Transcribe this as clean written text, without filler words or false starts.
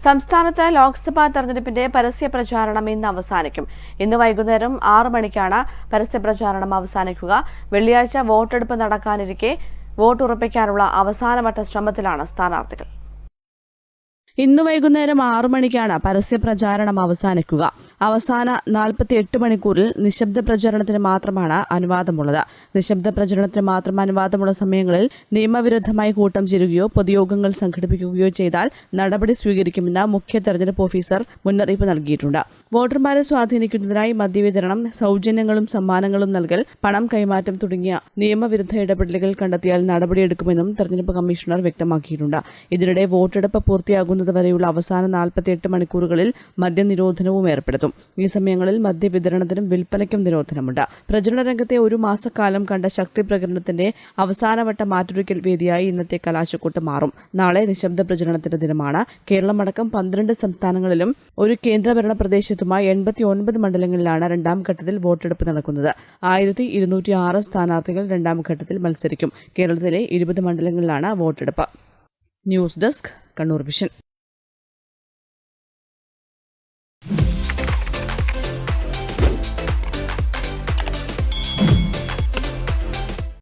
സംസ്ഥാനത്ത് ലോക്സഭാ തെരഞ്ഞെടുപ്പിന്റെ പരസ്യ പ്രചാരണം ഇന്ന് അവസാനിക്കും. ഇന്ന് വൈകുന്നേരം 6 മണിക്കാണ് പരസ്യ പ്രചാരണം അവസാനിക്കുക. വെള്ളിയാഴ്ച വോട്ടെടുപ്പ് നടക്കാനിരിക്കെ വോട്ടുറപ്പിക്കാനുള്ള അവസാനവട്ട ശ്രമത്തിലാണ് സ്ഥാനാർത്ഥികൾ. ഇന്ന് വൈകുന്നേരം 6 മണിക്കാണ് പരസ്യ പ്രചാരണം അവസാനിക്കുക. അവസാന 48 മണിക്കൂറിൽ നിശബ്ദ പ്രചരണത്തിന് മാത്രമാണ് അനുവാദമുള്ളത്. നിശബ്ദ പ്രചരണത്തിന് മാത്രം അനുവാദമുള്ള സമയങ്ങളിൽ നിയമവിരുദ്ധമായി കൂട്ടം ചേരുകയോ പൊതുയോഗങ്ങൾ സംഘടിപ്പിക്കുകയോ ചെയ്താൽ നടപടി സ്വീകരിക്കുമെന്ന് മുഖ്യ തെരഞ്ഞെടുപ്പ് ഓഫീസർ മുന്നറിയിപ്പ് നൽകിയിട്ടുണ്ട്. വോട്ടർമാരെ സ്വാധീനിക്കുന്നതിനായി മദ്യവിതരണം, സൗജന്യങ്ങളും സമ്മാനങ്ങളും നൽകൽ, പണം കൈമാറ്റം തുടങ്ങിയ നിയമവിരുദ്ധ ഇടപെടലുകൾ കണ്ടെത്തിയാൽ നടപടിയെടുക്കുമെന്നും തെരഞ്ഞെടുപ്പ് കമ്മീഷണർ വ്യക്തമാക്കിയിട്ടുണ്ട്. ഇതിനിടെ വോട്ടെടുപ്പ് പൂർത്തിയാകുന്നതുവരെയുള്ള അവസാന 48 മണിക്കൂറുകളിൽ മദ്യനിരോധനവും ഏർപ്പെടുത്തും. ഈ സമയങ്ങളിൽ മദ്യവിതരണത്തിനും വിൽപ്പനയ്ക്കും നിരോധനമുണ്ട്. പ്രചരണ രംഗത്തെ ഒരു മാസക്കാലം കണ്ട ശക്തി പ്രകടനത്തിന്റെ അവസാനവട്ട മാറ്റുരയ്ക്കൽ വേദിയായി ഇന്നത്തെ കലാശക്കൊട്ട് മാറും. നാളെ നിശബ്ദ പ്രചരണത്തിന്റെ ദിനമാണ്. കേരളമടക്കം 12 സംസ്ഥാനങ്ങളിലും ഒരു കേന്ദ്രഭരണ പ്രദേശത്തുമായി 89 മണ്ഡലങ്ങളിലാണ് രണ്ടാം ഘട്ടത്തിൽ വോട്ടെടുപ്പ് നടക്കുന്നത്. 1206 സ്ഥാനാർത്ഥികൾ രണ്ടാം ഘട്ടത്തിൽ മത്സരിക്കും. കേരളത്തിലെ 20 മണ്ഡലങ്ങളിലാണ് വോട്ടെടുപ്പ്. News desk, Kannur vision.